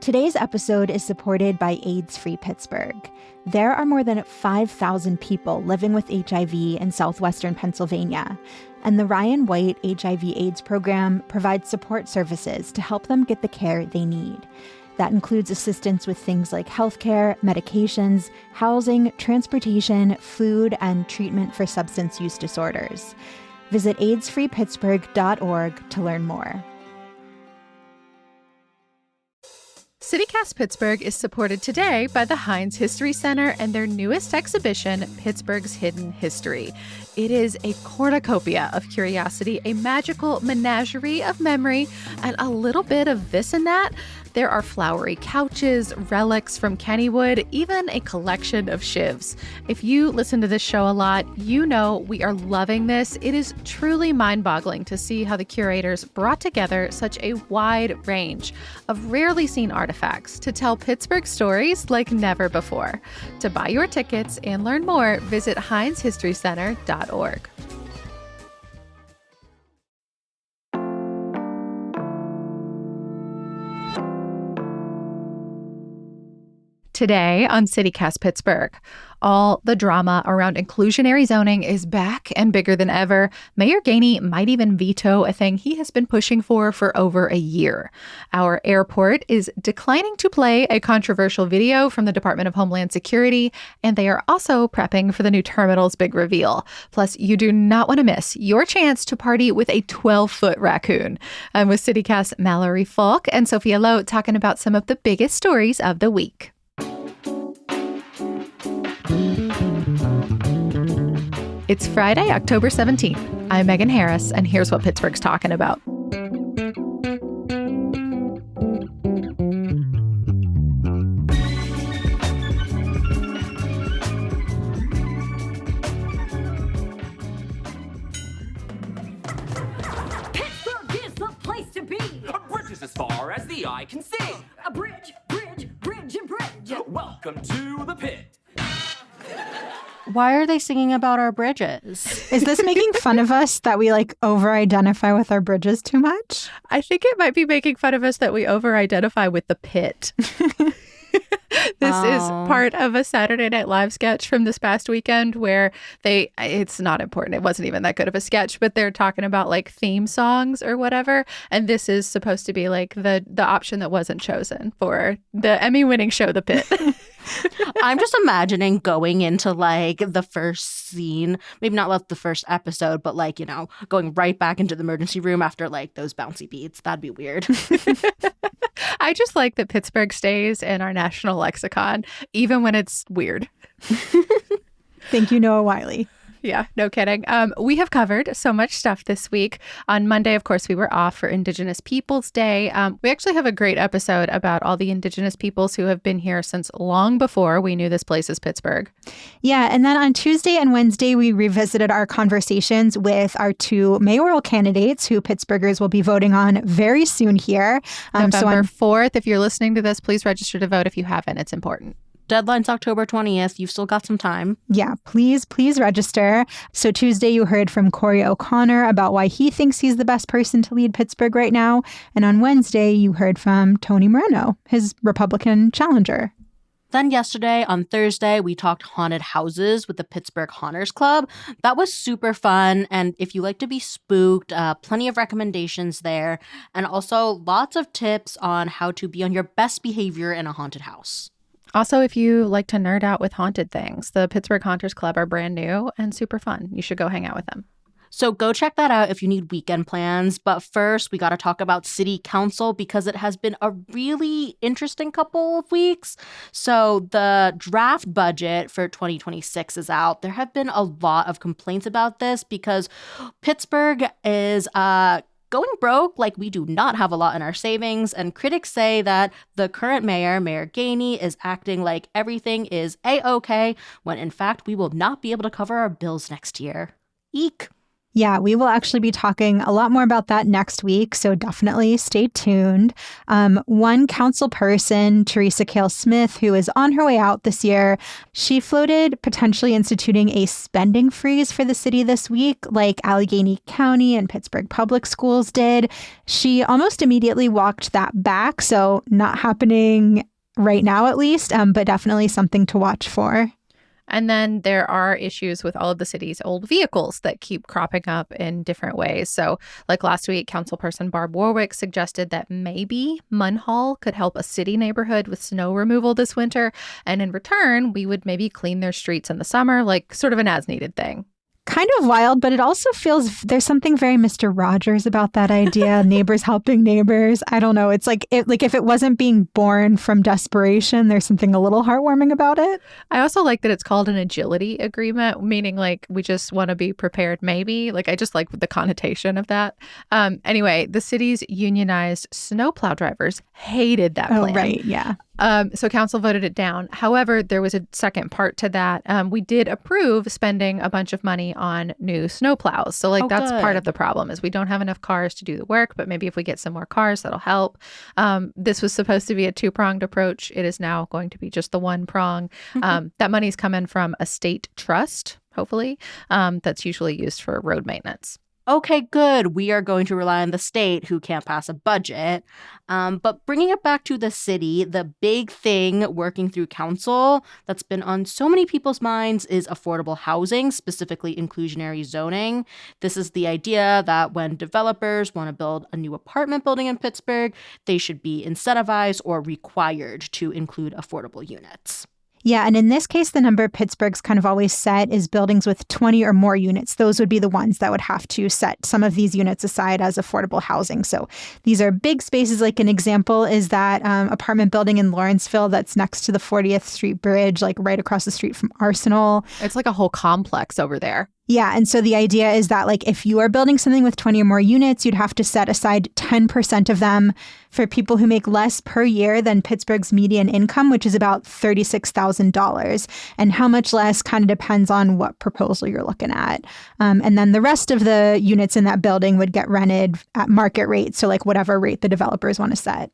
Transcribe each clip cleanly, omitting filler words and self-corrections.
Today's episode is supported by AIDS-Free Pittsburgh. There are more than 5,000 people living with HIV in southwestern Pennsylvania, and the Ryan White HIV/AIDS program provides support services to help them get the care they need. That includes assistance with things like healthcare, medications, housing, transportation, food, and treatment for substance use disorders. Visit aidsfreepittsburgh.org to learn more. CityCast Pittsburgh is supported today by the Heinz History Center and their newest exhibition, Pittsburgh's Hidden History. It is a cornucopia of curiosity, a magical menagerie of memory, and a little bit of this and that. There are flowery couches, relics from Kennywood, even a collection of shivs. If you listen to this show a lot, you know we are loving this. It is truly mind-boggling to see how the curators brought together such a wide range of rarely seen artifacts to tell Pittsburgh stories like never before. To buy your tickets and learn more, visit HeinzHistoryCenter.org. Today on CityCast Pittsburgh, all the drama around inclusionary zoning is back and bigger than ever. Mayor Gainey might even veto a thing he has been pushing for over a year. Our airport is declining to play a controversial video from the Department of Homeland Security, and they are also prepping for the new terminal's big reveal. Plus, you do not want to miss your chance to party with a 12-foot raccoon. I'm with CityCast Mallory Falk and Sophia Lo talking about some of the biggest stories of the week. It's Friday, October 17th. I'm Megan Harris, and here's what Pittsburgh's talking about. Pittsburgh is the place to be. Bridges as far as the eye can see. A bridge, bridge, bridge, and bridge. Welcome to the pit. Why are they singing about our bridges? Is this making fun of us that we over-identify with our bridges too much? I think it might be making fun of us that we over-identify with the pit. This is part of a Saturday Night Live sketch from this past weekend where it's not important. It wasn't even that good of a sketch, but they're talking about theme songs or whatever. And this is supposed to be the option that wasn't chosen for the Emmy-winning show, The Pit. I'm just imagining going into the first scene, maybe not the first episode, but going right back into the emergency room after those bouncy beats. That'd be weird. I just like that Pittsburgh stays in our national lexicon, even when it's weird. Thank you, Noah Wiley. Yeah, no kidding. We have covered so much stuff this week. On Monday, of course, we were off for Indigenous Peoples Day. We actually have a great episode about all the Indigenous peoples who have been here since long before we knew this place as Pittsburgh. Yeah, and then on Tuesday and Wednesday, we revisited our conversations with our two mayoral candidates who Pittsburghers will be voting on very soon here. November 4th. If you're listening to this, please register to vote if you haven't. It's important. Deadline's October 20th. You've still got some time. Yeah, please register. So Tuesday, you heard from Corey O'Connor about why he thinks he's the best person to lead Pittsburgh right now. And on Wednesday, you heard from Tony Moreno, his Republican challenger. Then yesterday, on Thursday, we talked haunted houses with the Pittsburgh Haunters Club. That was super fun. And if you like to be spooked, plenty of recommendations there. And also lots of tips on how to be on your best behavior in a haunted house. Also, if you like to nerd out with haunted things, the Pittsburgh Haunters Club are brand new and super fun. You should go hang out with them. So go check that out if you need weekend plans. But first, we got to talk about City Council because it has been a really interesting couple of weeks. So the draft budget for 2026 is out. There have been a lot of complaints about this because Pittsburgh is going broke. We do not have a lot in our savings. And critics say that the current mayor, Mayor Gainey, is acting like everything is A-okay, when in fact we will not be able to cover our bills next year. Eek. Yeah, we will actually be talking a lot more about that next week, so definitely stay tuned. One council person, Teresa Cale Smith, who is on her way out this year, she floated potentially instituting a spending freeze for the city this week, like Allegheny County and Pittsburgh Public Schools did. She almost immediately walked that back, so not happening right now at least, but definitely something to watch for. And then there are issues with all of the city's old vehicles that keep cropping up in different ways. So like last week, councilperson Barb Warwick suggested that maybe Munhall could help a city neighborhood with snow removal this winter. And in return, we would maybe clean their streets in the summer, like sort of an as-needed thing. Kind of wild, but it also feels there's something very Mr. Rogers about that idea. Neighbors helping neighbors. I don't know. It's like if it wasn't being born from desperation, there's something a little heartwarming about it. I also like that it's called an agility agreement, meaning like we just want to be prepared maybe. Like I just like the connotation of that. Anyway, the city's unionized snowplow drivers hated that plan. Oh, right. Yeah. So council voted it down. However, there was a second part to that. We did approve spending a bunch of money on new snowplows. So that's good. part of the problem is we don't have enough cars to do the work, but maybe if we get some more cars, that'll help. This was supposed to be a two-pronged approach. It is now going to be just the one prong. That money's coming from a state trust, hopefully, that's usually used for road maintenance. Okay, good. We are going to rely on the state who can't pass a budget. But bringing it back to the city, the big thing working through council that's been on so many people's minds is affordable housing, specifically inclusionary zoning. This is the idea that when developers want to build a new apartment building in Pittsburgh, they should be incentivized or required to include affordable units. Yeah, and in this case, the number Pittsburgh's kind of always set is buildings with 20 or more units. Those would be the ones that would have to set some of these units aside as affordable housing. So these are big spaces. Like an example is that apartment building in Lawrenceville that's next to the 40th Street Bridge, like right across the street from Arsenal. It's like a whole complex over there. Yeah. And so the idea is that like if you are building something with 20 or more units, you'd have to set aside 10% of them for people who make less per year than Pittsburgh's median income, which is about $36,000. And how much less kind of depends on what proposal you're looking at. And then the rest of the units in that building would get rented at market rate. So like whatever rate the developers want to set.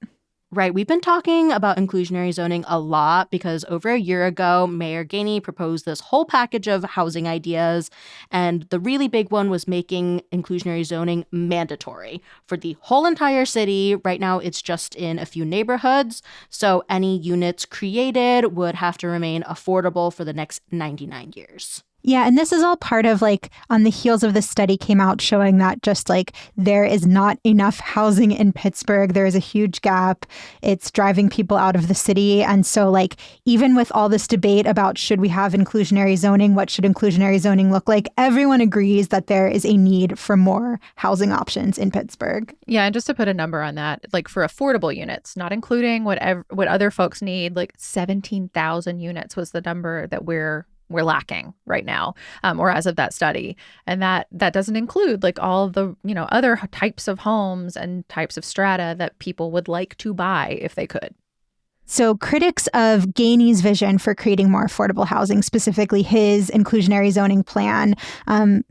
Right. We've been talking about inclusionary zoning a lot because over a year ago, Mayor Gainey proposed this whole package of housing ideas. And the really big one was making inclusionary zoning mandatory for the whole entire city. Right now, it's just in a few neighborhoods. So any units created would have to remain affordable for the next 99 years. Yeah, and this is all part of like on the heels of the study came out showing that just like there is not enough housing in Pittsburgh. There is a huge gap. It's driving people out of the city. And so like even with all this debate about should we have inclusionary zoning, what should inclusionary zoning look like, everyone agrees that there is a need for more housing options in Pittsburgh. Yeah, and just to put a number on that, like for affordable units, not including what other folks need, like 17,000 units was the number that we're lacking right now, or as of that study. And that doesn't include like all of the, other types of homes and types of strata that people would like to buy if they could. So critics of Gainey's vision for creating more affordable housing, specifically his inclusionary zoning plan,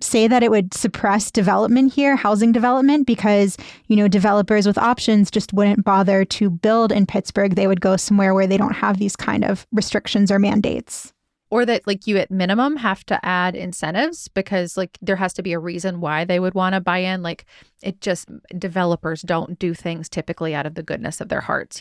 say that it would suppress development here, housing development, because, developers with options just wouldn't bother to build in Pittsburgh. They would go somewhere where they don't have these kind of restrictions or mandates. Or that like you at minimum have to add incentives because like there has to be a reason why they would want to buy in. Like developers don't do things typically out of the goodness of their hearts,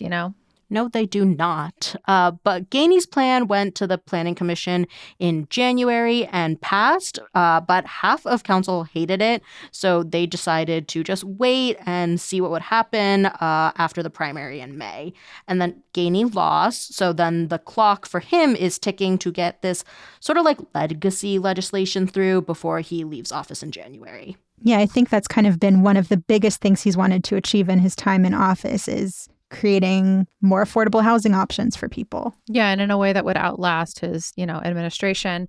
No, they do not. But Gainey's plan went to the Planning Commission in January and passed, but half of council hated it. So they decided to just wait and see what would happen after the primary in May. And then Gainey lost. So then the clock for him is ticking to get this sort of like legacy legislation through before he leaves office in January. Yeah, I think that's kind of been one of the biggest things he's wanted to achieve in his time in office is creating more affordable housing options for people. Yeah, and in a way that would outlast his, administration.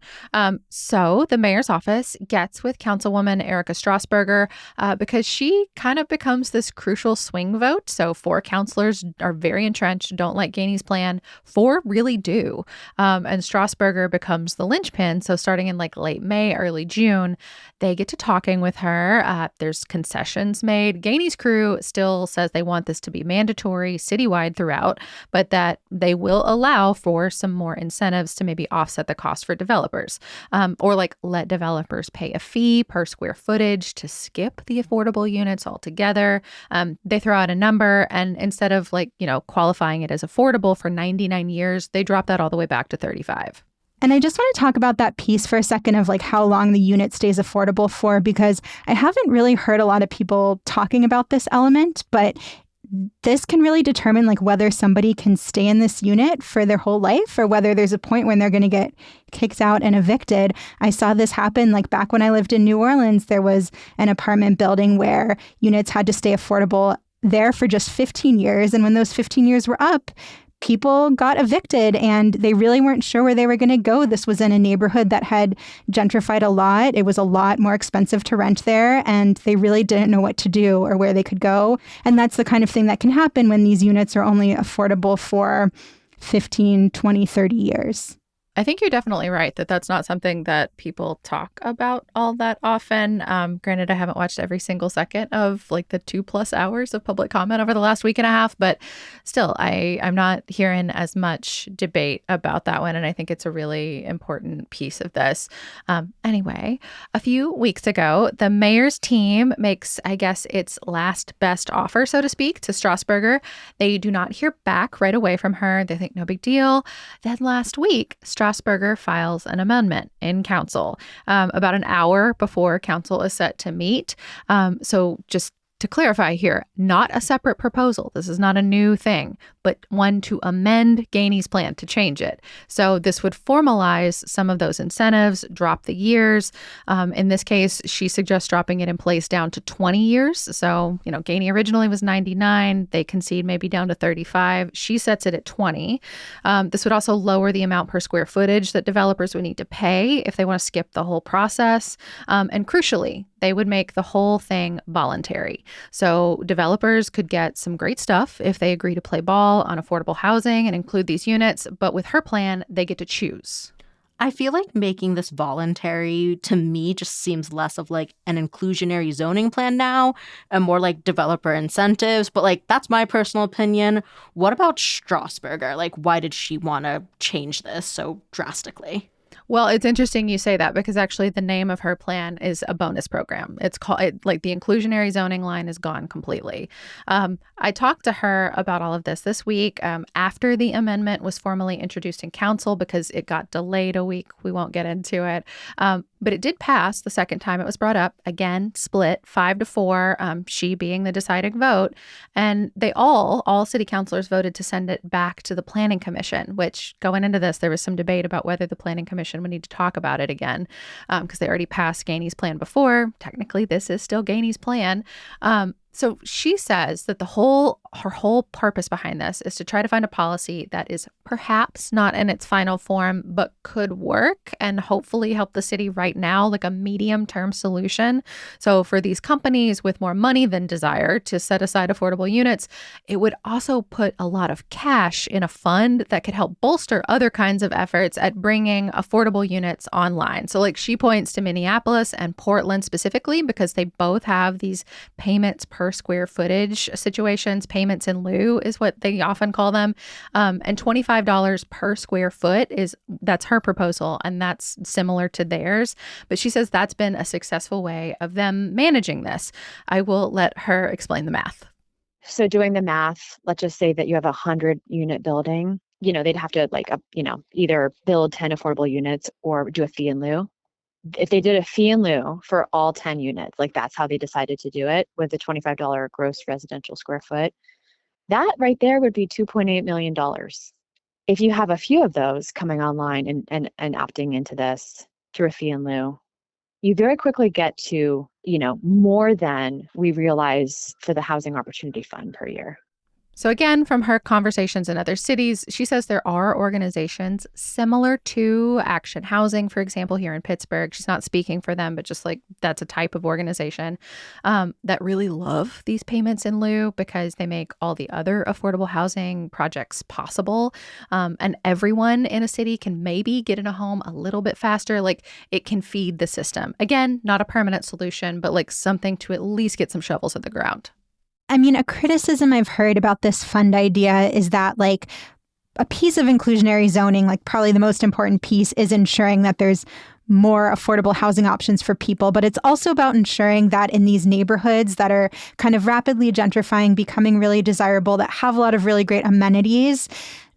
So the mayor's office gets with Councilwoman Erica Strasburger because she kind of becomes this crucial swing vote. So 4 councilors are very entrenched, don't like Gainey's plan. 4 really do. And Strasburger becomes the linchpin. So starting in like late May, early June, they get to talking with her. There's concessions made. Gainey's crew still says they want this to be mandatory citywide throughout, but that they will allow for some more incentives to maybe offset the cost for developers, or like let developers pay a fee per square footage to skip the affordable units altogether. They throw out a number, and instead of qualifying it as affordable for 99 years, they drop that all the way back to 35. And I just want to talk about that piece for a second of how long the unit stays affordable for, because I haven't really heard a lot of people talking about this element, but this can really determine whether somebody can stay in this unit for their whole life or whether there's a point when they're going to get kicked out and evicted. I saw this happen back when I lived in New Orleans. There was an apartment building where units had to stay affordable there for just 15 years. And when those 15 years were up, people got evicted and they really weren't sure where they were going to go. This was in a neighborhood that had gentrified a lot. It was a lot more expensive to rent there, and they really didn't know what to do or where they could go. And that's the kind of thing that can happen when these units are only affordable for 15, 20, 30 years. I think you're definitely right that that's not something that people talk about all that often. Granted, I haven't watched every single second of the 2+ hours of public comment over the last week and a half, but still, I'm not hearing as much debate about that one. And I think it's a really important piece of this. Anyway, a few weeks ago, the mayor's team makes, I guess, its last best offer, so to speak, to Strasburger. They do not hear back right away from her. They think no big deal. Then last week, Strasburger files an amendment in council about an hour before council is set to meet. So just to clarify here, not a separate proposal. This is not a new thing, but one to amend Gainey's plan to change it. So this would formalize some of those incentives, drop the years. In this case, she suggests dropping it in place down to 20 years. So, Gainey originally was 99. They concede maybe down to 35. She sets it at 20. This would also lower the amount per square footage that developers would need to pay if they want to skip the whole process. And crucially, they would make the whole thing voluntary. So developers could get some great stuff if they agree to play ball on affordable housing and include these units. But with her plan, they get to choose. I feel like making this voluntary to me just seems less of an inclusionary zoning plan now and more like developer incentives. But that's my personal opinion. What about Strasburger? Why did she want to change this so drastically? Well, it's interesting you say that because actually the name of her plan is a bonus program. It's called the inclusionary zoning line is gone completely. I talked to her about all of this week after the amendment was formally introduced in council because it got delayed a week. We won't get into it. But it did pass the second time it was brought up. Again, split 5-4, she being the deciding vote. And they all city councilors voted to send it back to the planning commission, which going into this, there was some debate about whether the planning commission would need to talk about it again because they already passed Gainey's plan before. Technically, this is still Gainey's plan. So she says that her whole purpose behind this is to try to find a policy that is perhaps not in its final form, but could work and hopefully help the city right now, a medium-term solution. So for these companies with more money than desire to set aside affordable units, it would also put a lot of cash in a fund that could help bolster other kinds of efforts at bringing affordable units online. So she points to Minneapolis and Portland specifically because they both have these payments per square footage situations. Payments in lieu is what they often call them. And $25 per square foot that's her proposal, and that's similar to theirs. But she says that's been a successful way of them managing this. I will let her explain the math. So doing the math, let's just say that you have a 100-unit building. They'd have to either build 10 affordable units or do a fee in lieu. If they did a fee in lieu for all 10 units, that's how they decided to do it with the $25 gross residential square foot, that right there would be $2.8 million. If you have a few of those coming online and opting into this through a fee in lieu, you very quickly get to, more than we realize for the Housing Opportunity Fund per year. So again, from her conversations in other cities, she says there are organizations similar to Action Housing, for example, here in Pittsburgh. She's not speaking for them, but just like that's a type of organization that really love these payments in lieu because they make all the other affordable housing projects possible. And everyone in a city can maybe get in a home a little bit faster. Like it can feed the system. Again, not a permanent solution, but like something to at least get some shovels in the ground. I mean, a criticism I've heard about this fund idea is that, like, a piece of inclusionary zoning, like probably the most important piece, is ensuring that there's more affordable housing options for people. But it's also about ensuring that in these neighborhoods that are kind of rapidly gentrifying, becoming really desirable, that have a lot of really great amenities,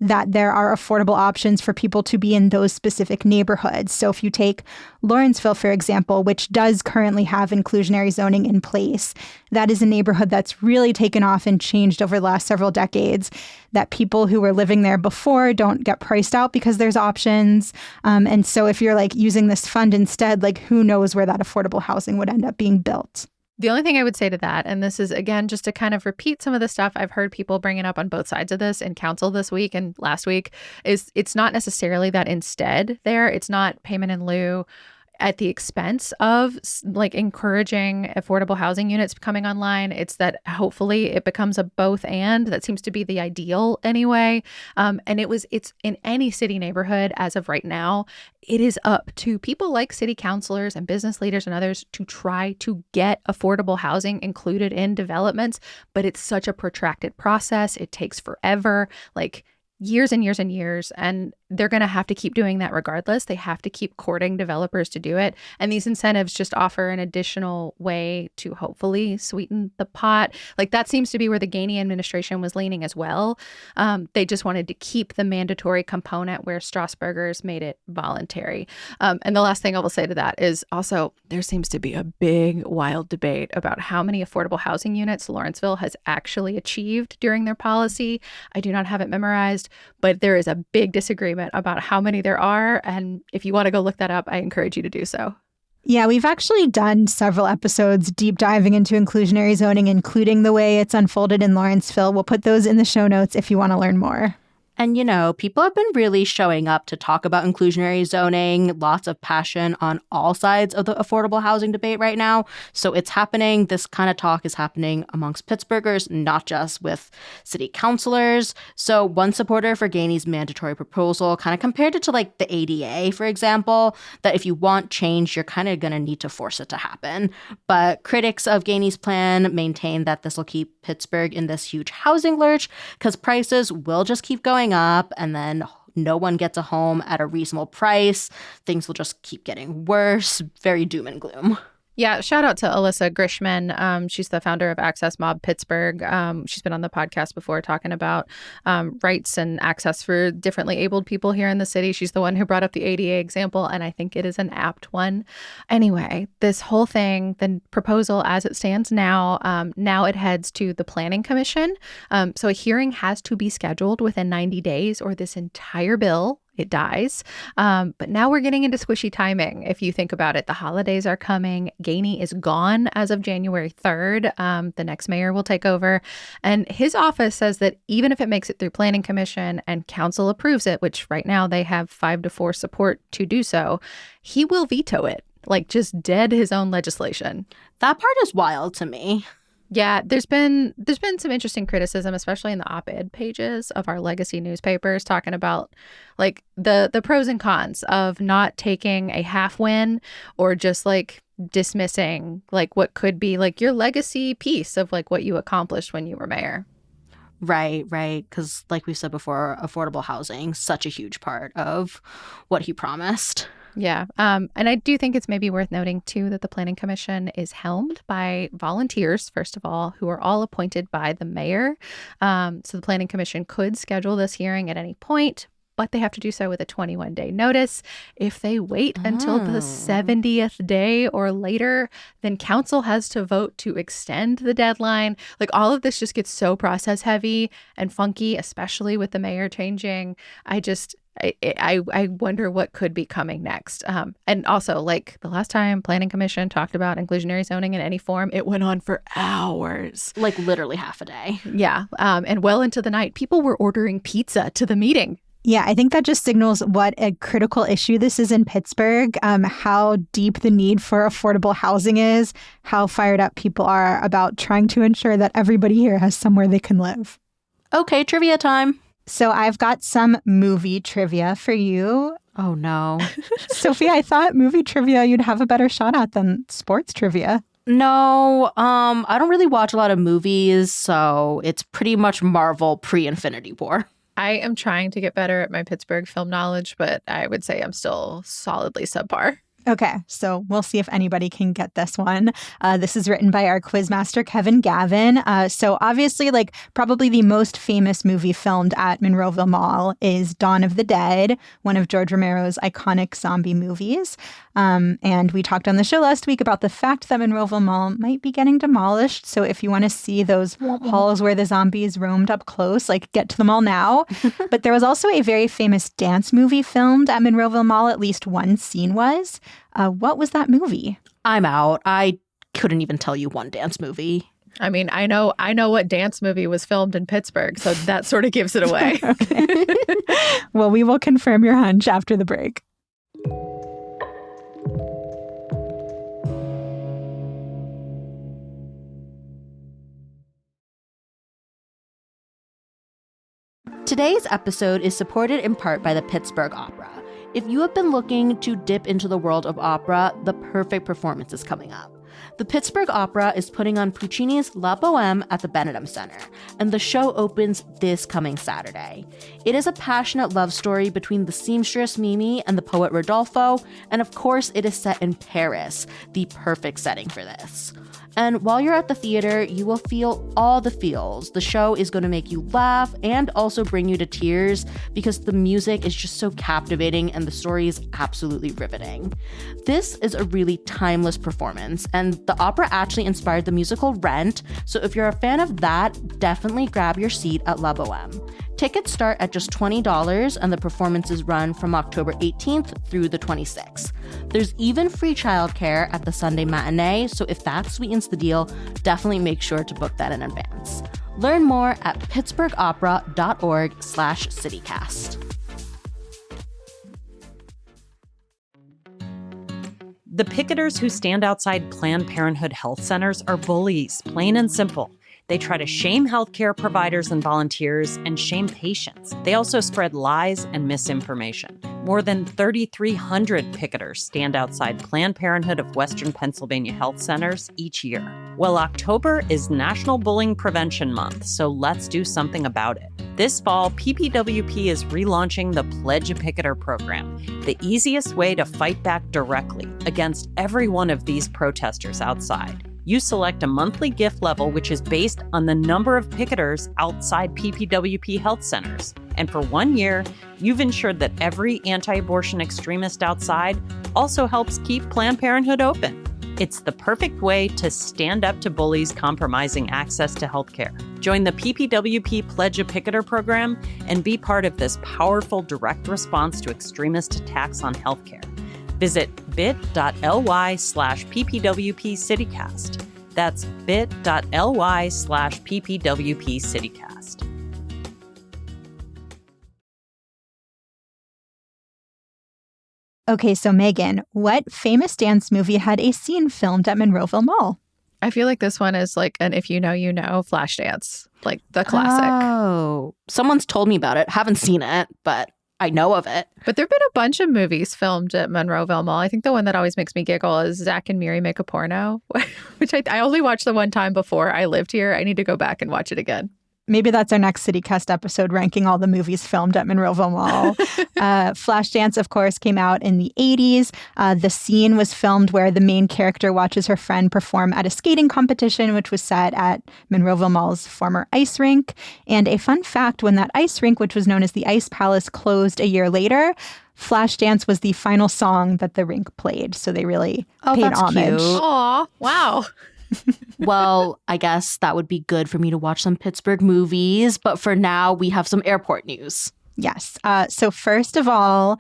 that there are affordable options for people to be in those specific neighborhoods. So if you take Lawrenceville, for example, which does currently have inclusionary zoning in place, that is a neighborhood that's really taken off and changed over the last several decades, that people who were living there before don't get priced out because there's options. And so if you're like using this fund instead, like who knows where that affordable housing would end up being built. The only thing I would say to that, and this is, again, just to kind of repeat some of the stuff I've heard people bringing up on both sides of this in council this week and last week, is it's not necessarily that instead there, it's not payment in lieu at the expense of like encouraging affordable housing units coming online. It's that hopefully it becomes a both and. That seems to be the ideal anyway. And it's in any city neighborhood as of right now. It is up to people like city councilors and business leaders and others to try to get affordable housing included in developments. But it's such a protracted process. It takes forever. Like years and years and years, and they're going to have to keep doing that regardless. They have to keep courting developers to do it. And these incentives just offer an additional way to hopefully sweeten the pot. Like that seems to be where the Gainey administration was leaning as well. They just wanted to keep the mandatory component where Strasburgers made it voluntary. And the last thing I will say to that is also there seems to be a big, wild debate about how many affordable housing units Lawrenceville has actually achieved during their policy. I do not have it memorized, but there is a big disagreement about how many there are. And if you want to go look that up, I encourage you to do so. Yeah, we've actually done several episodes deep diving into inclusionary zoning, including the way it's unfolded in Lawrenceville. We'll put those in the show notes if you want to learn more. And, you know, people have been really showing up to talk about inclusionary zoning, lots of passion on all sides of the affordable housing debate right now. So it's happening. This kind of talk is happening amongst Pittsburghers, not just with city councilors. So one supporter for Gainey's mandatory proposal kind of compared it to like the ADA, for example, that if you want change, you're kind of going to need to force it to happen. But critics of Gainey's plan maintain that this will keep Pittsburgh in this huge housing lurch because prices will just keep going up and then no one gets a home at a reasonable price. Things will just keep getting worse. Very doom and gloom. Yeah, shout out to Alyssa Grishman. She's the founder of Access Mob Pittsburgh. She's been on the podcast before talking about rights and access for differently abled people here in the city. She's the one who brought up the ADA example, and I think it is an apt one. Anyway, this whole thing, the proposal as it stands now, now it heads to the Planning Commission. So a hearing has to be scheduled within 90 days or this entire bill it dies. But now we're getting into squishy timing. If you think about it, the holidays are coming. Gainey is gone as of January 3rd. The next mayor will take over. And his office says that even if it makes it through Planning Commission and council approves it, which right now they have 5-4 support to do so, he will veto it, like just dead his own legislation. That part is wild to me. Yeah, there's been some interesting criticism, especially in the op-ed pages of our legacy newspapers, talking about like the pros and cons of not taking a half win or just like dismissing like what could be like your legacy piece of like what you accomplished when you were mayor. Right. Because like we said before, affordable housing, such a huge part of what he promised. Yeah. And I do think it's maybe worth noting, too, that the Planning Commission is helmed by volunteers, first of all, who are all appointed by the mayor. So the Planning Commission could schedule this hearing at any point, but they have to do so with a 21-day notice. If they wait until the 70th day or later, then council has to vote to extend the deadline. Like all of this just gets so process heavy and funky, especially with the mayor changing. I wonder what could be coming next. And also, like the last time Planning Commission talked about inclusionary zoning in any form, it went on for hours. Like literally half a day. Yeah. And well into the night, people were ordering pizza to the meeting. Yeah, I think that just signals what a critical issue this is in Pittsburgh, how deep the need for affordable housing is, how fired up people are about trying to ensure that everybody here has somewhere they can live. Okay, trivia time. So I've got some movie trivia for you. Oh, no. Sophia, I thought movie trivia you'd have a better shot at than sports trivia. No, I don't really watch a lot of movies, so it's pretty much Marvel pre-Infinity War. I am trying to get better at my Pittsburgh film knowledge, but I would say I'm still solidly subpar. Okay, so we'll see if anybody can get this one. This is written by our quizmaster, Kevin Gavin. So obviously, like, probably the most famous movie filmed at Monroeville Mall is Dawn of the Dead, one of George Romero's iconic zombie movies. And we talked on the show last week about the fact that Monroeville Mall might be getting demolished. So if you want to see those halls where the zombies roamed up close, like, get to the mall now. But there was also a very famous dance movie filmed at Monroeville Mall. At least one scene was. What was that movie? I'm out. I couldn't even tell you one dance movie. I mean, I know what dance movie was filmed in Pittsburgh, so that sort of gives it away. Okay. Well, we will confirm your hunch after the break. Today's episode is supported in part by the Pittsburgh Opera. If you have been looking to dip into the world of opera, the perfect performance is coming up. The Pittsburgh Opera is putting on Puccini's La Bohème at the Benedum Center, and the show opens this coming Saturday. It is a passionate love story between the seamstress Mimi and the poet Rodolfo, and of course it is set in Paris, the perfect setting for this. And while you're at the theater, you will feel all the feels. The show is going to make you laugh and also bring you to tears because the music is just so captivating and the story is absolutely riveting. This is a really timeless performance, and the opera actually inspired the musical Rent, so if you're a fan of that, definitely grab your seat at La Bohème. Tickets start at just $20 and the performances run from October 18th through the 26th. There's even free childcare at the Sunday matinee, so if that sweetens the deal, definitely make sure to book that in advance. Learn more at pittsburghopera.org/citycast. The picketers who stand outside Planned Parenthood health centers are bullies, plain and simple. They try to shame healthcare providers and volunteers and shame patients. They also spread lies and misinformation. More than 3,300 picketers stand outside Planned Parenthood of Western Pennsylvania health centers each year. Well, October is National Bullying Prevention Month, so let's do something about it. This fall, PPWP is relaunching the Pledge a Picketer program, the easiest way to fight back directly against every one of these protesters outside. You select a monthly gift level, which is based on the number of picketers outside PPWP health centers. And for 1 year, you've ensured that every anti-abortion extremist outside also helps keep Planned Parenthood open. It's the perfect way to stand up to bullies compromising access to healthcare. Join the PPWP Pledge a Picketer program and be part of this powerful direct response to extremist attacks on healthcare. Visit bit.ly/ppwpcitycast. That's bit.ly/ppwpcitycast. Okay, so Megan, what famous dance movie had a scene filmed at Monroeville Mall? I feel like this one is like an if you know, you know, Flashdance, like the classic. Oh, someone's told me about it. Haven't seen it, but I know of it. But there have been a bunch of movies filmed at Monroeville Mall. I think the one that always makes me giggle is Zach and Miri Make a Porno, which I only watched the one time before I lived here. I need to go back and watch it again. Maybe that's our next CityCast episode, ranking all the movies filmed at Monroeville Mall. Flashdance, of course, came out in the 80s. The scene was filmed where the main character watches her friend perform at a skating competition, which was set at Monroeville Mall's former ice rink. And a fun fact, when that ice rink, which was known as the Ice Palace, closed a year later, Flashdance was the final song that the rink played. So they really paid homage. Cute. Aw, wow. Well, I guess that would be good for me to watch some Pittsburgh movies. But for now, we have some airport news. Yes. So first of all,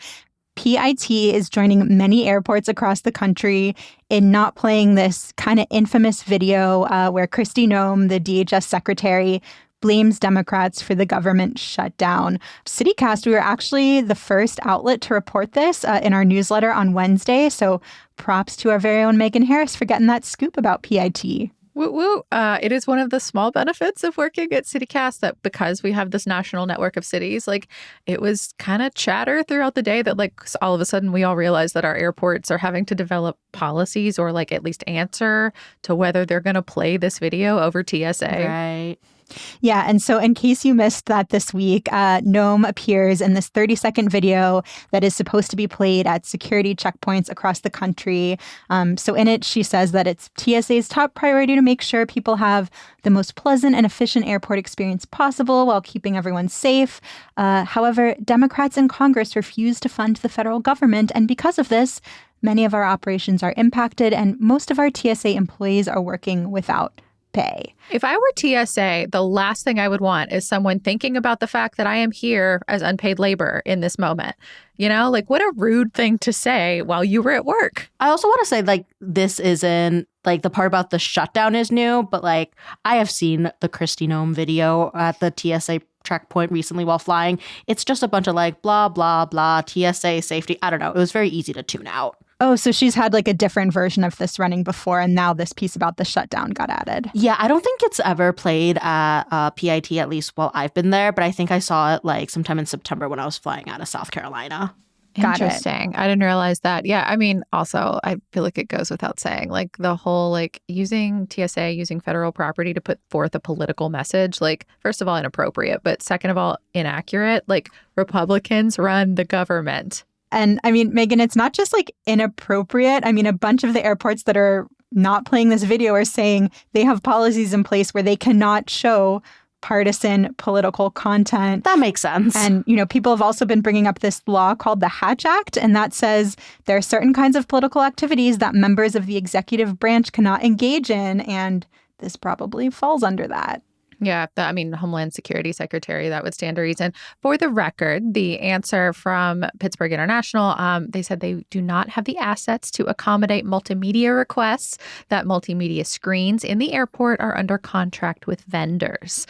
PIT is joining many airports across the country in not playing this kind of infamous video where Kristi Noem, the DHS secretary, blames Democrats for the government shutdown. CityCast, we were actually the first outlet to report this in our newsletter on Wednesday. So props to our very own Megan Harris for getting that scoop about PIT. Woo woo. It is one of the small benefits of working at CityCast that because we have this national network of cities, like it was kind of chatter throughout the day that like all of a sudden we all realized that our airports are having to develop policies or like at least answer to whether they're going to play this video over TSA. Right. Yeah, and so in case you missed that this week, Noem appears in this 30-second video that is supposed to be played at security checkpoints across the country. So in it, she says that it's TSA's top priority to make sure people have the most pleasant and efficient airport experience possible while keeping everyone safe. However, Democrats in Congress refuse to fund the federal government, and because of this, many of our operations are impacted, and most of our TSA employees are working without pay. If I were TSA, the last thing I would want is someone thinking about the fact that I am here as unpaid labor in this moment. You know, like what a rude thing to say while you were at work. I also want to say, like, this isn't, like, the part about the shutdown is new, but, like, I have seen the Kristi Noem video at the TSA checkpoint recently while flying. It's just a bunch of, like, blah, blah, blah, TSA safety. I don't know. It was very easy to tune out. Oh, so she's had like a different version of this running before, and now this piece about the shutdown got added. Yeah, I don't think it's ever played at PIT, at least while I've been there, but I think I saw it like sometime in September when I was flying out of South Carolina. Interesting. I didn't realize that. Yeah, I mean, also, I feel like it goes without saying, like the whole like using TSA, using federal property to put forth a political message, like first of all, inappropriate, but second of all, inaccurate. Like Republicans run the government. And I mean, Megan, it's not just like inappropriate. I mean, a bunch of the airports that are not playing this video are saying they have policies in place where they cannot show partisan political content. That makes sense. And, you know, people have also been bringing up this law called the Hatch Act, and that says there are certain kinds of political activities that members of the executive branch cannot engage in, and this probably falls under that. Yeah, I mean, Homeland Security Secretary, that would stand to reason. For the record, the answer from Pittsburgh International, they said they do not have the assets to accommodate multimedia requests, that multimedia screens in the airport are under contract with vendors.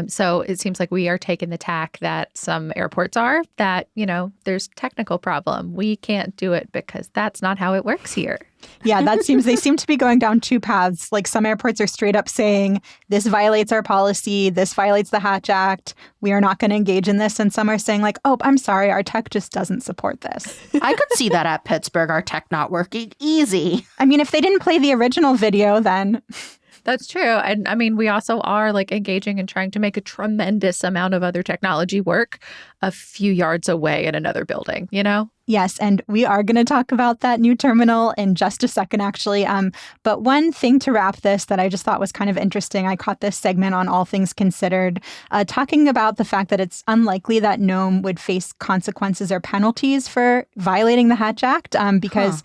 So it seems like we are taking the tack that some airports are, that, you know, there's technical problem. We can't do it because that's not how it works here. Yeah, they seem to be going down two paths. Like some airports are straight up saying this violates our policy, this violates the Hatch Act, we are not going to engage in this. And some are saying like, oh, I'm sorry, our tech just doesn't support this. I could see that at Pittsburgh, our tech not working. Easy. I mean, if they didn't play the original video, then... That's true. And I mean, we also are like engaging and trying to make a tremendous amount of other technology work a few yards away in another building, you know? Yes, and we are going to talk about that new terminal in just a second, actually. But one thing to wrap this that I just thought was kind of interesting, I caught this segment on All Things Considered, talking about the fact that it's unlikely that Noem would face consequences or penalties for violating the Hatch Act because...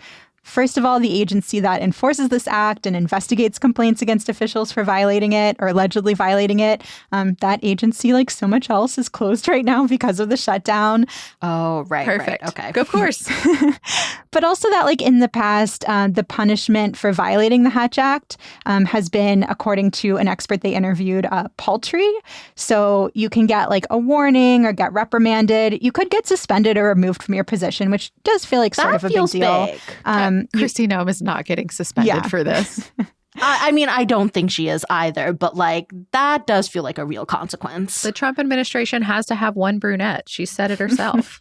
First of all, the agency that enforces this act and investigates complaints against officials for violating it or allegedly violating it, that agency, like so much else, is closed right now because of the shutdown. Oh, right. Perfect. Right. Okay. Of course. But also that, like, in the past, the punishment for violating the Hatch Act has been, according to an expert they interviewed, paltry. So you can get, like, a warning or get reprimanded. You could get suspended or removed from your position, which does feel like sort of a big deal. Big. Kristi Noem is not getting suspended for this. I mean, I don't think she is either, but like that does feel like a real consequence. The Trump administration has to have one brunette. She said it herself.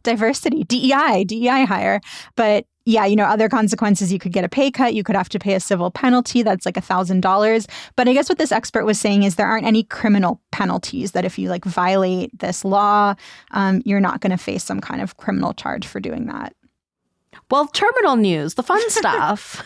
Diversity, DEI hire. But yeah, you know, other consequences, you could get a pay cut. You could have to pay a civil penalty. That's like $1,000. But I guess what this expert was saying is there aren't any criminal penalties, that if you like violate this law, you're not going to face some kind of criminal charge for doing that. Well, terminal news, the fun stuff.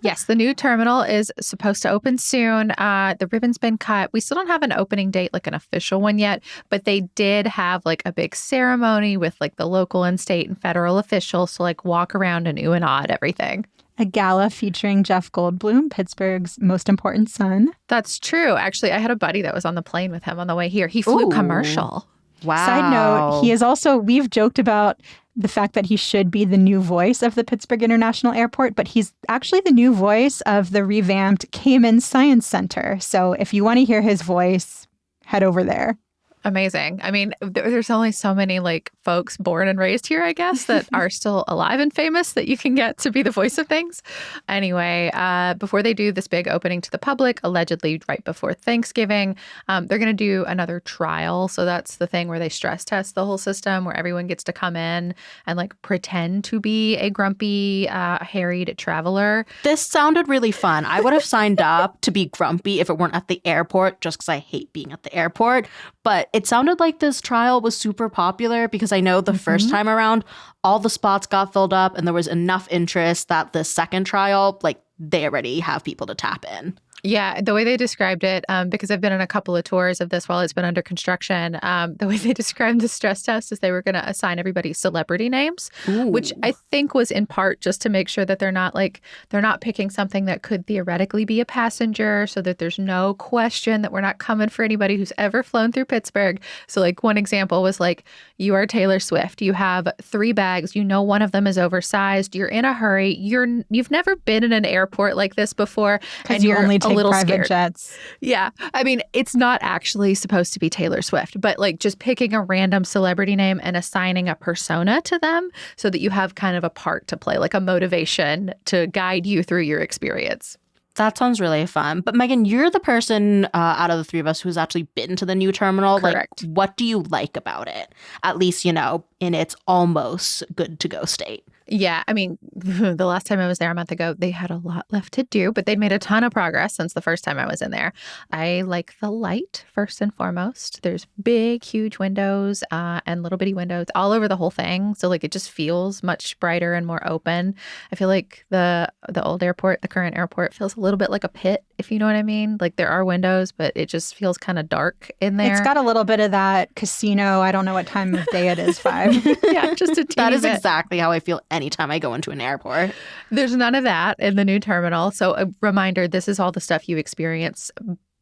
Yes, the new terminal is supposed to open soon. The ribbon's been cut. We still don't have an opening date, like an official one yet, but they did have like a big ceremony with like the local and state and federal officials to like walk around and ooh and ah at everything. A gala featuring Jeff Goldblum, Pittsburgh's most important son. That's true. Actually, I had a buddy that was on the plane with him on the way here. He flew commercial. Wow. Side note, he is also, we've joked about the fact that he should be the new voice of the Pittsburgh International Airport, but he's actually the new voice of the revamped Cayman Science Center. So if you want to hear his voice, head over there. Amazing. I mean, there's only so many like folks born and raised here, I guess, that are still alive and famous that you can get to be the voice of things. Anyway, before they do this big opening to the public, allegedly right before Thanksgiving, they're going to do another trial. So that's the thing where they stress test the whole system, where everyone gets to come in and like pretend to be a grumpy, harried traveler. This sounded really fun. I would have signed up to be grumpy if it weren't at the airport, just because I hate being at the airport. But it sounded like this trial was super popular because I know the first time around, all the spots got filled up and there was enough interest that the second trial, like they already have people to tap in. Yeah, the way they described it, because I've been on a couple of tours of this while it's been under construction, the way they described the stress test is they were going to assign everybody celebrity names, which I think was in part just to make sure that they're not picking something that could theoretically be a passenger, so that there's no question that we're not coming for anybody who's ever flown through Pittsburgh. So like one example was like, you are Taylor Swift. You have 3 bags. You know one of them is oversized. You're in a hurry. You've never been in an airport like this before, and you you're only take little private scared. jets. Yeah. I mean, it's not actually supposed to be Taylor Swift, but like just picking a random celebrity name and assigning a persona to them so that you have kind of a part to play, like a motivation to guide you through your experience. That sounds really fun. But Megan, you're the person out of the 3 of us who's actually been to the new terminal. Correct. Like, what do you like about it? At least, in its almost good to go state. Yeah, I mean, the last time I was there a month ago, they had a lot left to do, but they made a ton of progress since the first time I was in there. I like the light, first and foremost. There's big, huge windows and little bitty windows all over the whole thing. So, like, it just feels much brighter and more open. I feel like the old airport, the current airport, feels a little bit like a pit, if you know what I mean. Like, there are windows, but it just feels kind of dark in there. It's got a little bit of that casino, I don't know what time of day it is, vibe. Yeah, just a teeny That is bit. exactly how I feel anytime I go into an airport. There's none of that in the new terminal. So a reminder, this is all the stuff you experience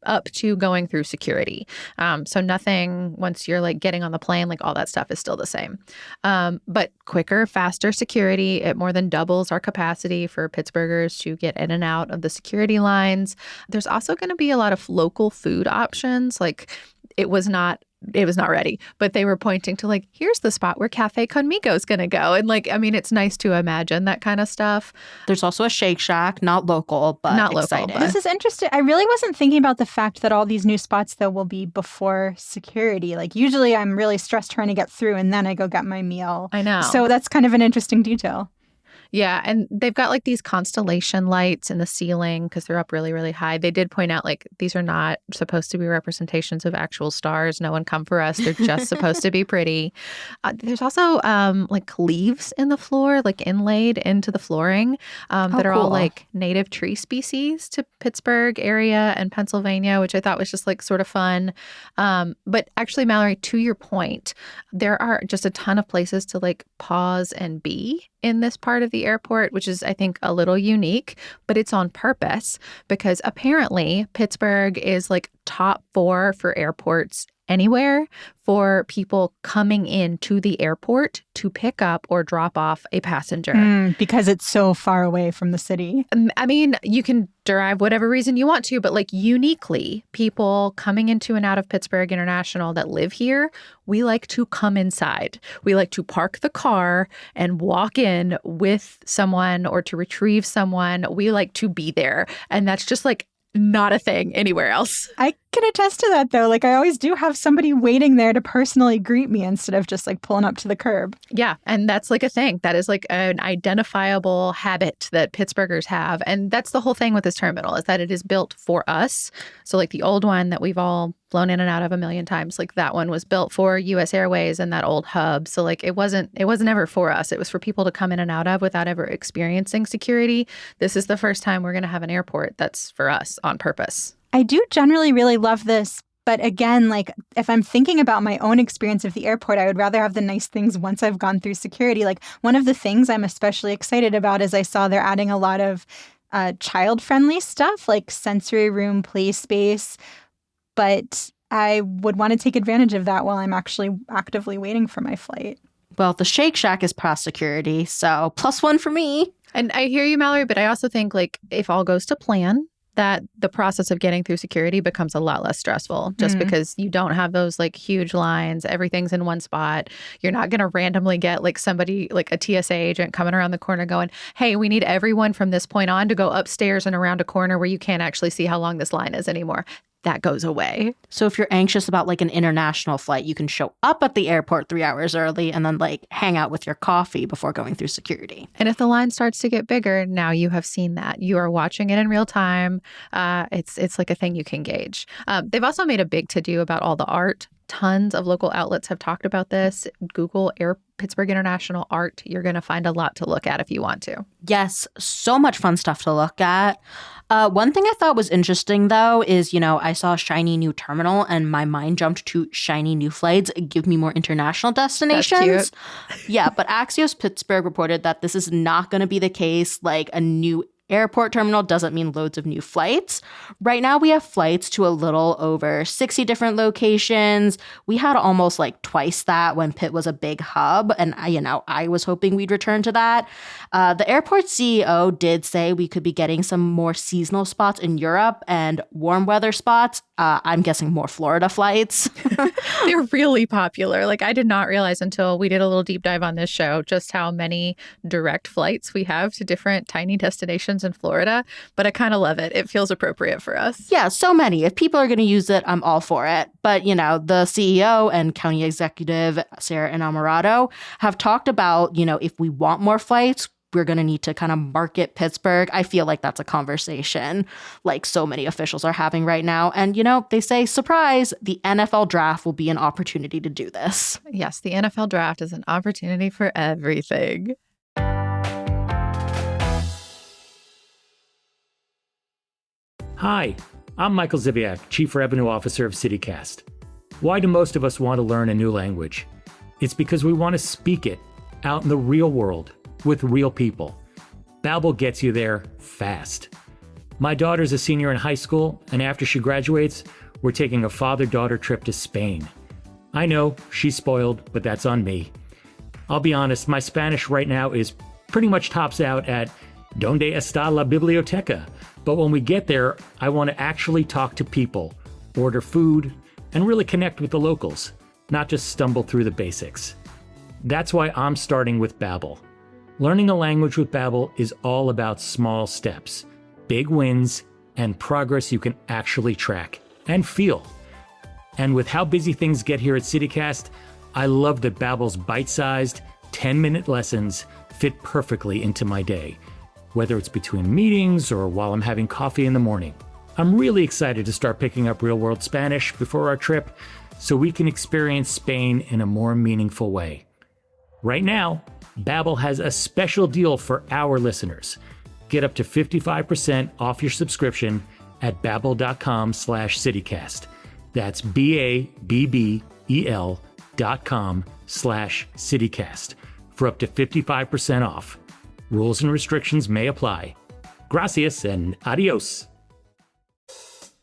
up to going through security. So nothing, once you're like getting on the plane, like all that stuff is still the same. But quicker, faster security. It more than doubles our capacity for Pittsburghers to get in and out of the security lines. There's also going to be a lot of local food options. Like it was not ready, but they were pointing to like, here's the spot where Cafe Conmigo is going to go. And like, I mean, it's nice to imagine that kind of stuff. There's also a Shake Shack, not local, but Not local, exciting. but- This is interesting. I really wasn't thinking about the fact that all these new spots, though, will be before security. Like, usually I'm really stressed trying to get through, and then I go get my meal. I know. So that's kind of an interesting detail. Yeah, and they've got like these constellation lights in the ceiling because they're up really, really high. They did point out like these are not supposed to be representations of actual stars. No one come for us. They're just supposed to be pretty. There's also like leaves in the floor, like inlaid into the flooring that are all cool. like native tree species to Pittsburgh area and Pennsylvania, which I thought was just like sort of fun. But actually, Mallory, to your point, there are just a ton of places to like pause and be in this part of the airport, which is, I think, a little unique, but it's on purpose because apparently Pittsburgh is like top 4 for airports anywhere for people coming into the airport to pick up or drop off a passenger. Because it's so far away from the city. I mean, you can derive whatever reason you want to, but like uniquely, people coming into and out of Pittsburgh International that live here, we like to come inside. We like to park the car and walk in with someone or to retrieve someone. We like to be there. And that's just like not a thing anywhere else. I can attest to that, though. Like, I always do have somebody waiting there to personally greet me instead of just like pulling up to the curb. Yeah. And that's like a thing. That is like an identifiable habit that Pittsburghers have. And that's the whole thing with this terminal is that it is built for us. So like the old one that we've all flown in and out of a million times, like that one was built for US Airways and that old hub. So like it wasn't ever for us. It was for people to come in and out of without ever experiencing security. This is the first time we're going to have an airport that's for us on purpose. I do generally really love this. But again, like if I'm thinking about my own experience of the airport, I would rather have the nice things once I've gone through security. Like one of the things I'm especially excited about is I saw they're adding a lot of child-friendly stuff like sensory room, play space. But I would want to take advantage of that while I'm actually actively waiting for my flight. Well, the Shake Shack is past security, so +1 for me. And I hear you, Mallory, but I also think like if all goes to plan, that the process of getting through security becomes a lot less stressful just because you don't have those like huge lines. Everything's in one spot. You're not going to randomly get like somebody like a TSA agent coming around the corner going, hey, we need everyone from this point on to go upstairs and around a corner where you can't actually see how long this line is anymore. That goes away. So if you're anxious about like an international flight, you can show up at the airport 3 hours early and then like hang out with your coffee before going through security. And if the line starts to get bigger, now you have seen that. You are watching it in real time. It's like a thing you can gauge. They've also made a big to-do about all the art. Tons of local outlets have talked about this. Google Pittsburgh International Art. You're going to find a lot to look at if you want to. Yes, so much fun stuff to look at. One thing I thought was interesting, though, is, I saw a shiny new terminal and my mind jumped to shiny new flights. Give me more international destinations. That's cute. Yeah, but Axios Pittsburgh reported that this is not going to be the case. Like a new airport terminal doesn't mean loads of new flights. Right now, we have flights to a little over 60 different locations. We had almost like twice that when Pitt was a big hub. And, I was hoping we'd return to that. The airport CEO did say we could be getting some more seasonal spots in Europe and warm weather spots. I'm guessing more Florida flights. They're really popular. Like, I did not realize until we did a little deep dive on this show just how many direct flights we have to different tiny destinations in Florida. But I kind of love it. It feels appropriate for us. Yeah, so many. If people are going to use it, I'm all for it. But, the CEO and county executive, Sarah Inamorado, have talked about, if we want more flights, we're going to need to kind of market Pittsburgh. I feel like that's a conversation like so many officials are having right now. And, they say, surprise, the NFL draft will be an opportunity to do this. Yes, the NFL draft is an opportunity for everything. Hi, I'm Michael Ziviak, Chief Revenue Officer of CityCast. Why do most of us want to learn a new language? It's because we want to speak it out in the real world with real people. Babbel gets you there fast. My daughter's a senior in high school, and after she graduates, we're taking a father-daughter trip to Spain. I know, she's spoiled, but that's on me. I'll be honest, my Spanish right now is pretty much tops out at ¿Dónde está la biblioteca? But when we get there, I want to actually talk to people, order food, and really connect with the locals, not just stumble through the basics. That's why I'm starting with Babbel. Learning a language with Babbel is all about small steps, big wins, and progress you can actually track and feel. And with how busy things get here at CityCast, I love that Babbel's bite-sized, 10-minute lessons fit perfectly into my day, whether it's between meetings or while I'm having coffee in the morning. I'm really excited to start picking up real-world Spanish before our trip so we can experience Spain in a more meaningful way. Right now, Babbel has a special deal for our listeners. Get up to 55% off your subscription at babbel.com/citycast. That's BABBEL.com/citycast for up to 55% off. Rules and restrictions may apply. Gracias and adios.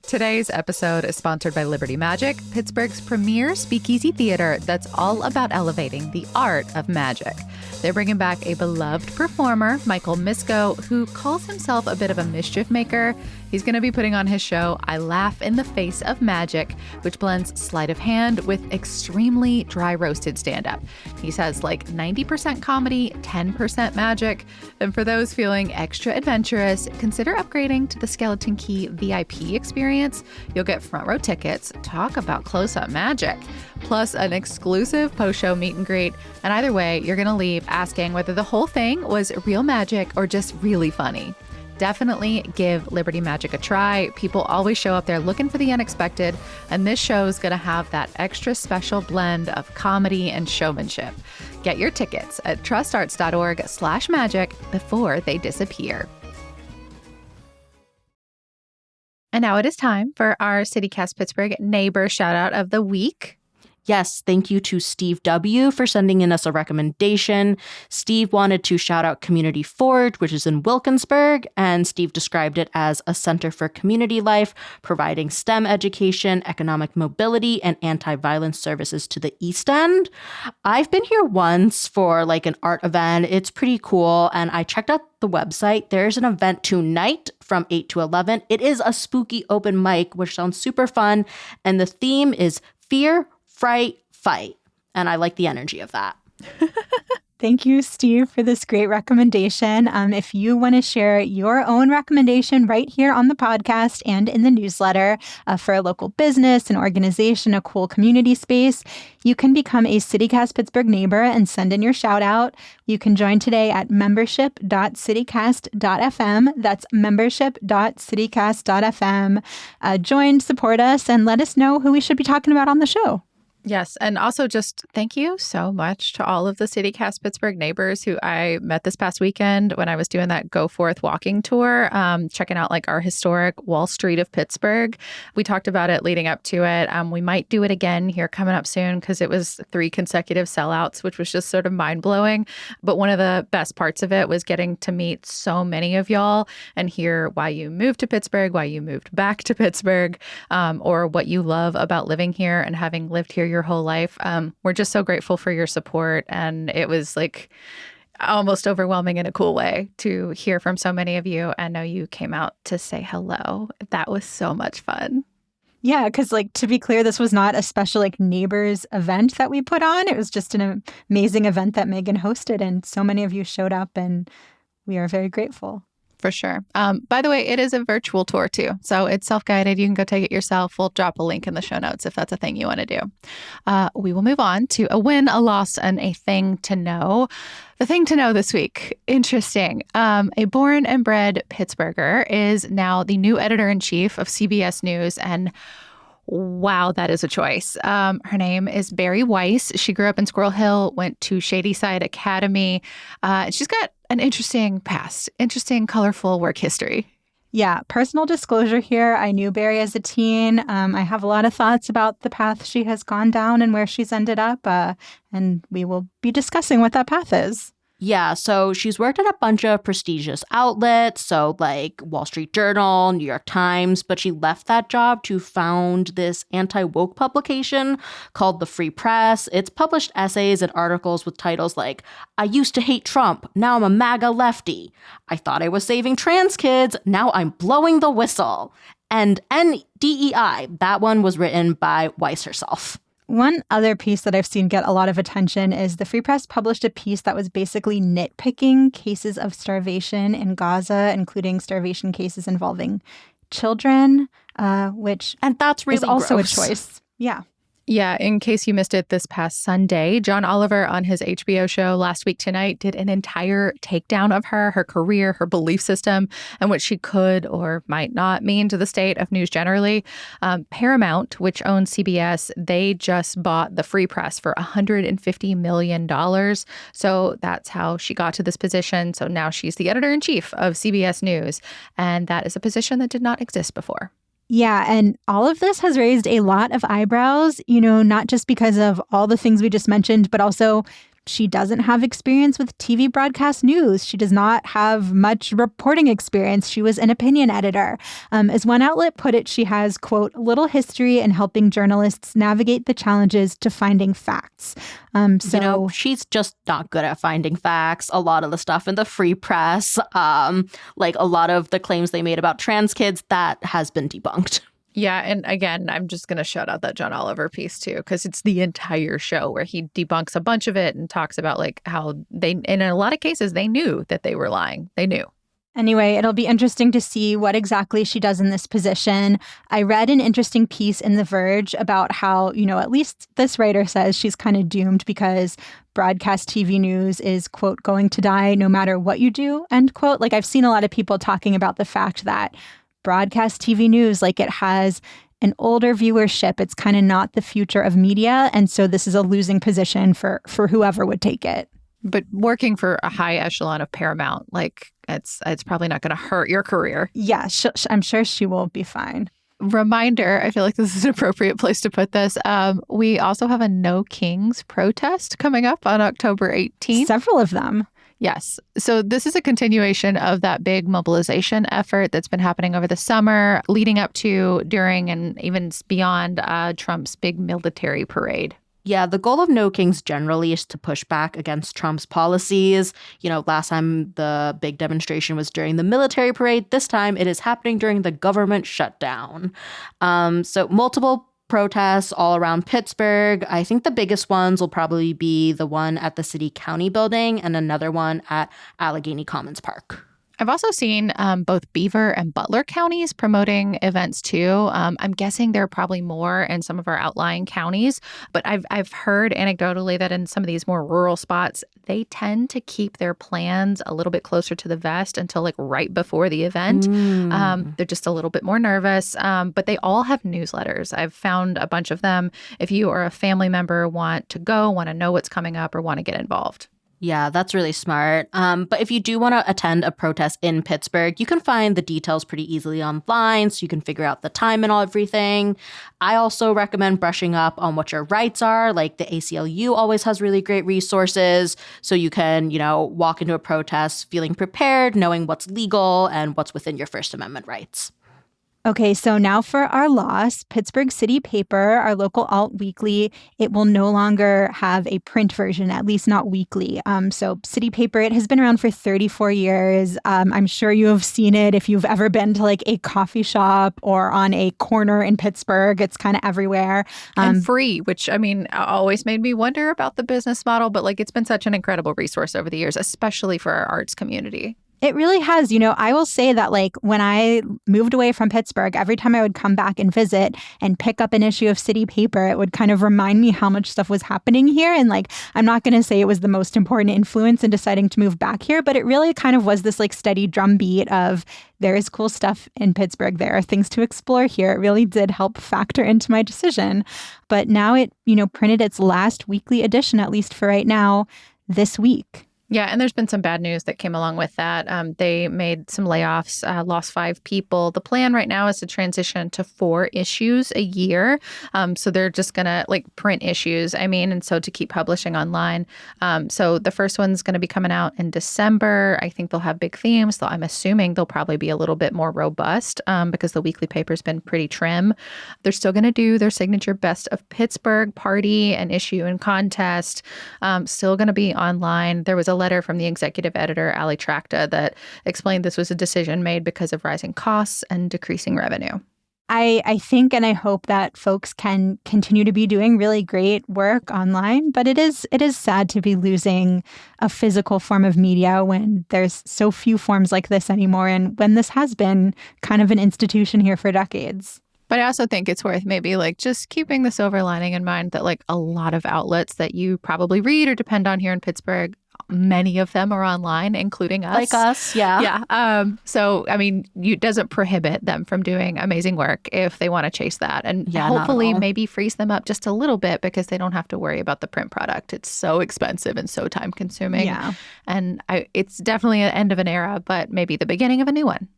Today's episode is sponsored by Liberty Magic, Pittsburgh's premier speakeasy theater that's all about elevating the art of magic. They're bringing back a beloved performer, Michael Misko, who calls himself a bit of a mischief maker. He's going to be putting on his show, I Laugh in the Face of Magic, which blends sleight of hand with extremely dry roasted stand-up. He says like 90% comedy, 10% magic. And for those feeling extra adventurous, consider upgrading to the Skeleton Key VIP experience. You'll get front row tickets, talk about close-up magic, plus an exclusive post-show meet and greet. And either way, you're going to leave asking whether the whole thing was real magic or just really funny. Definitely give Liberty Magic a try. People always show up there looking for the unexpected, and this show is going to have that extra special blend of comedy and showmanship. Get your tickets at trustarts.org/magic before they disappear. And now it is time for our CityCast Pittsburgh neighbor shout out of the week. Yes, thank you to Steve W. for sending in us a recommendation. Steve wanted to shout out Community Forge, which is in Wilkinsburg, and Steve described it as a center for community life, providing STEM education, economic mobility, and anti-violence services to the East End. I've been here once for like an art event. It's pretty cool, and I checked out the website. There's an event tonight from 8 to 11. It is a spooky open mic, which sounds super fun, and the theme is fear, fright, fight. And I like the energy of that. Thank you, Steve, for this great recommendation. If you want to share your own recommendation right here on the podcast and in the newsletter for a local business, an organization, a cool community space, you can become a CityCast Pittsburgh neighbor and send in your shout out. You can join today at membership.citycast.fm. That's membership.citycast.fm. Join, support us, and let us know who we should be talking about on the show. Yes. And also just thank you so much to all of the CityCast Pittsburgh neighbors who I met this past weekend when I was doing that Go Forth walking tour, checking out like our historic Wall Street of Pittsburgh. We talked about it leading up to it. We might do it again here coming up soon because it was 3 consecutive sellouts, which was just sort of mind blowing. But one of the best parts of it was getting to meet so many of y'all and hear why you moved to Pittsburgh, why you moved back to Pittsburgh, or what you love about living here and having lived here your whole life. We're just so grateful for your support. And it was like almost overwhelming in a cool way to hear from so many of you and know you came out to say hello. That was so much fun. Yeah, because like to be clear, this was not a special like neighbors event that we put on. It was just an amazing event that Megan hosted, and so many of you showed up, and we are very grateful. For sure. By the way, it is a virtual tour too. So it's self-guided. You can go take it yourself. We'll drop a link in the show notes if that's a thing you want to do. We will move on to a win, a loss, and a thing to know. The thing to know this week, interesting. A born and bred Pittsburgher is now the new editor-in-chief of CBS News, and wow, that is a choice. Her name is Barry Weiss. She grew up in Squirrel Hill, went to Shadyside Academy. She's got an interesting past, interesting, colorful work history. Yeah, personal disclosure here. I knew Barry as a teen. I have a lot of thoughts about the path she has gone down and where she's ended up. And we will be discussing what that path is. Yeah, so she's worked at a bunch of prestigious outlets, so like Wall Street Journal, New York Times, but she left that job to found this anti-woke publication called The Free Press. It's published essays and articles with titles like, I used to hate Trump, now I'm a MAGA lefty. I thought I was saving trans kids, now I'm blowing the whistle. And NDEI, that one was written by Weiss herself. One other piece that I've seen get a lot of attention is the Free Press published a piece that was basically nitpicking cases of starvation in Gaza, including starvation cases involving children, which and that's really is also gross. A choice. Yeah. Yeah, in case you missed it this past Sunday, John Oliver on his HBO show Last Week Tonight did an entire takedown of her career, her belief system, and what she could or might not mean to the state of news generally. Paramount, which owns CBS, they just bought the Free Press for $150 million. So that's how she got to this position. So now she's the editor-in-chief of CBS News, and that is a position that did not exist before. Yeah, and all of this has raised a lot of eyebrows, not just because of all the things we just mentioned, but also she doesn't have experience with TV broadcast news. She does not have much reporting experience. She was an opinion editor. As one outlet put it, she has, quote, little history in helping journalists navigate the challenges to finding facts. She's just not good at finding facts. A lot of the stuff in the Free Press, like a lot of the claims they made about trans kids, that has been debunked. Yeah. And again, I'm just going to shout out that John Oliver piece, too, because it's the entire show where he debunks a bunch of it and talks about like how in a lot of cases, they knew that they were lying. They knew. Anyway, it'll be interesting to see what exactly she does in this position. I read an interesting piece in The Verge about how, at least this writer says she's kind of doomed because broadcast TV news is, quote, going to die no matter what you do, end quote. Like I've seen a lot of people talking about the fact that broadcast TV news, like it has an older viewership. It's kind of not the future of media. And so this is a losing position for whoever would take it. But working for a high echelon of Paramount, like it's probably not going to hurt your career. Yeah, I'm sure she will be fine. Reminder, I feel like this is an appropriate place to put this. We also have a No Kings protest coming up on October 18th. Several of them. Yes. So this is a continuation of that big mobilization effort that's been happening over the summer, leading up to, during, and even beyond Trump's big military parade. Yeah, the goal of No Kings generally is to push back against Trump's policies. Last time the big demonstration was during the military parade. This time it is happening during the government shutdown. So multiple protests all around Pittsburgh. I think the biggest ones will probably be the one at the City County building and another one at Allegheny Commons Park. I've also seen both Beaver and Butler counties promoting events too. I'm guessing there are probably more in some of our outlying counties, but I've heard anecdotally that in some of these more rural spots, they tend to keep their plans a little bit closer to the vest until like right before the event. They're just a little bit more nervous, but they all have newsletters. I've found a bunch of them. If you or a family member want to go, want to know what's coming up, or want to get involved. Yeah, that's really smart. But if you do want to attend a protest in Pittsburgh, you can find the details pretty easily online, so you can figure out the time and everything. I also recommend brushing up on what your rights are. Like the ACLU always has really great resources, so you can, walk into a protest feeling prepared, knowing what's legal and what's within your First Amendment rights. Okay, so now for our loss, Pittsburgh City Paper, our local alt weekly, it will no longer have a print version, at least not weekly. So City Paper, it has been around for 34 years. I'm sure you have seen it if you've ever been to like a coffee shop or on a corner in Pittsburgh. It's kind of everywhere. And free, which always made me wonder about the business model, but like it's been such an incredible resource over the years, especially for our arts community. It really has. I will say that like when I moved away from Pittsburgh, every time I would come back and visit and pick up an issue of City Paper, it would kind of remind me how much stuff was happening here. And like, I'm not going to say it was the most important influence in deciding to move back here, but it really kind of was this like steady drumbeat of there is cool stuff in Pittsburgh. There are things to explore here. It really did help factor into my decision. But now it, printed its last weekly edition, at least for right now, this week. Yeah, and there's been some bad news that came along with that. They made some layoffs, lost 5 people. The plan right now is to transition to 4 issues a year. So they're just going to like print issues, and so to keep publishing online. So the first one's going to be coming out in December. I think they'll have big themes, though I'm assuming they'll probably be a little bit more robust because the weekly paper's been pretty trim. They're still going to do their signature Best of Pittsburgh party and issue and contest. Still going to be online. There was a letter from the executive editor, Ali Tracta, that explained this was a decision made because of rising costs and decreasing revenue. I think and I hope that folks can continue to be doing really great work online, but it is sad to be losing a physical form of media when there's so few forms like this anymore, and when this has been kind of an institution here for decades. But I also think it's worth maybe like just keeping the silver lining in mind that like a lot of outlets that you probably read or depend on here in Pittsburgh, many of them are online, including us. Like us, yeah. Yeah. So, it doesn't prohibit them from doing amazing work if they want to chase that. And hopefully maybe frees them up just a little bit because they don't have to worry about the print product. It's so expensive and so time consuming. Yeah. And it's definitely an end of an era, but maybe the beginning of a new one.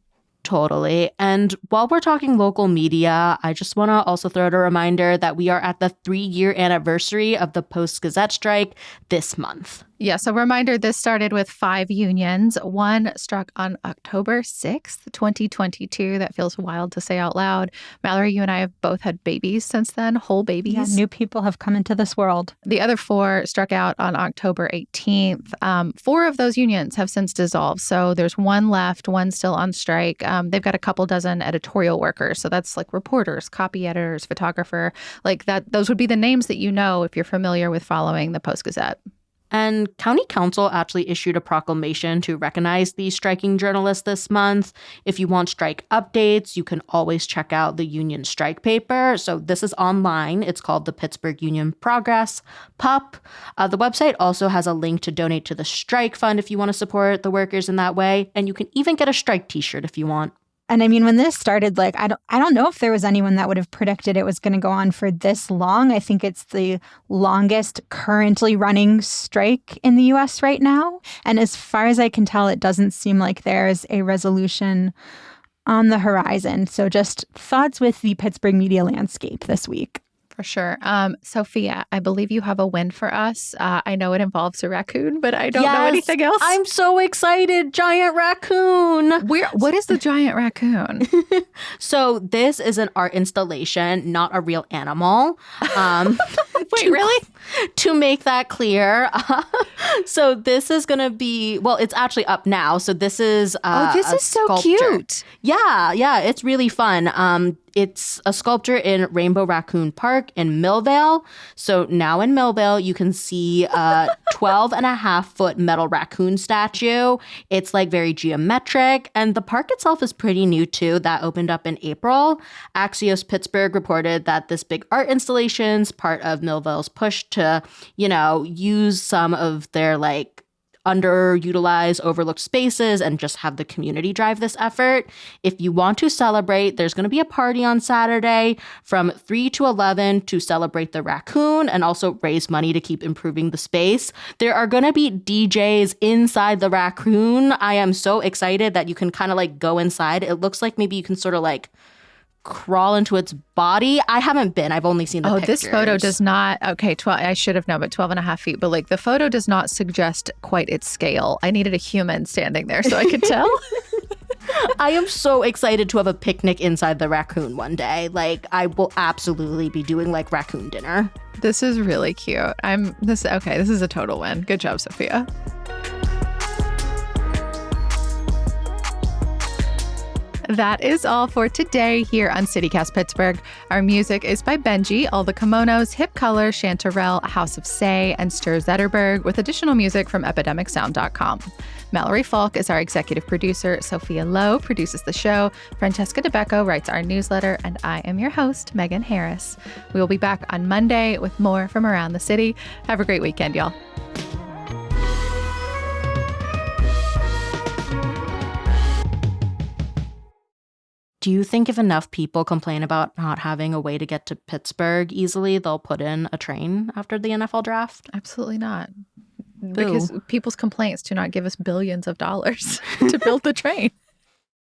Totally. And while we're talking local media, I just want to also throw out a reminder that we are at the 3-year anniversary of the Post-Gazette strike this month. Yeah, so reminder, this started with 5 unions. One struck on October 6th, 2022. That feels wild to say out loud. Mallory, you and I have both had babies since then, whole babies. Yeah, new people have come into this world. The other 4 struck out on October 18th. 4 of those unions have since dissolved. So there's one left, one still on strike. They've got a couple dozen editorial workers. So that's like reporters, copy editors, photographer, like that. Those would be the names that you know if you're familiar with following the Post-Gazette. And County Council actually issued a proclamation to recognize these striking journalists this month. If you want strike updates, you can always check out the union strike paper. So this is online. It's called the Pittsburgh Union Progress, PUP. The website also has a link to donate to the strike fund if you want to support the workers in that way. And you can even get a strike t-shirt if you want. And when this started, like, I don't know if there was anyone that would have predicted it was going to go on for this long. I think it's the longest currently running strike in the U.S. right now. And as far as I can tell, it doesn't seem like there's a resolution on the horizon. So just thoughts with the Pittsburgh media landscape this week. For sure. Sophia, I believe you have a win for us. I know it involves a raccoon, but I don't know anything else. I'm so excited. Giant raccoon. What is the giant raccoon? So this is an art installation, not a real animal. Wait, really? To make that clear. So this is going to be, well, it's actually up now. So this is this is so sculpture. cute. Yeah, it's really fun. It's a sculpture in Rainbow Raccoon Park in Millvale. So now in Millvale, you can see a 12.5-foot metal raccoon statue. It's like very geometric. And the park itself is pretty new too. That opened up in April. Axios Pittsburgh reported that this big art installation's part of Millvale's push to, use some of their underutilized, overlooked spaces and just have the community drive this effort. If you want to celebrate, there's going to be a party on Saturday from 3 to 11 to celebrate the raccoon and also raise money to keep improving the space. There are going to be DJs inside the raccoon. I am so excited that you can kind of go inside. It looks like maybe you can sort of crawl into its body. I haven't been. I've only seen the pictures. This photo does not, 12, I should have known, but 12.5 feet. But the photo does not suggest quite its scale. I needed a human standing there so I could tell. I am so excited to have a picnic inside the raccoon one day. I will absolutely be doing raccoon dinner. This is really cute. This is a total win. Good job, Sophia. That is all for today here on CityCast Pittsburgh. Our music is by Benji, All the Kimonos, Hip Color, Chanterelle, House of Say, and Stir Zetterberg, with additional music from epidemicsound.com. Mallory Falk is our executive producer. Sophia Lo produces the show. Francesca DeBecco writes our newsletter. And I am your host, Megan Harris. We will be back on Monday with more from around the city. Have a great weekend, y'all. Do you think if enough people complain about not having a way to get to Pittsburgh easily, they'll put in a train after the NFL draft? Absolutely not. Because people's complaints do not give us billions of dollars to build the train.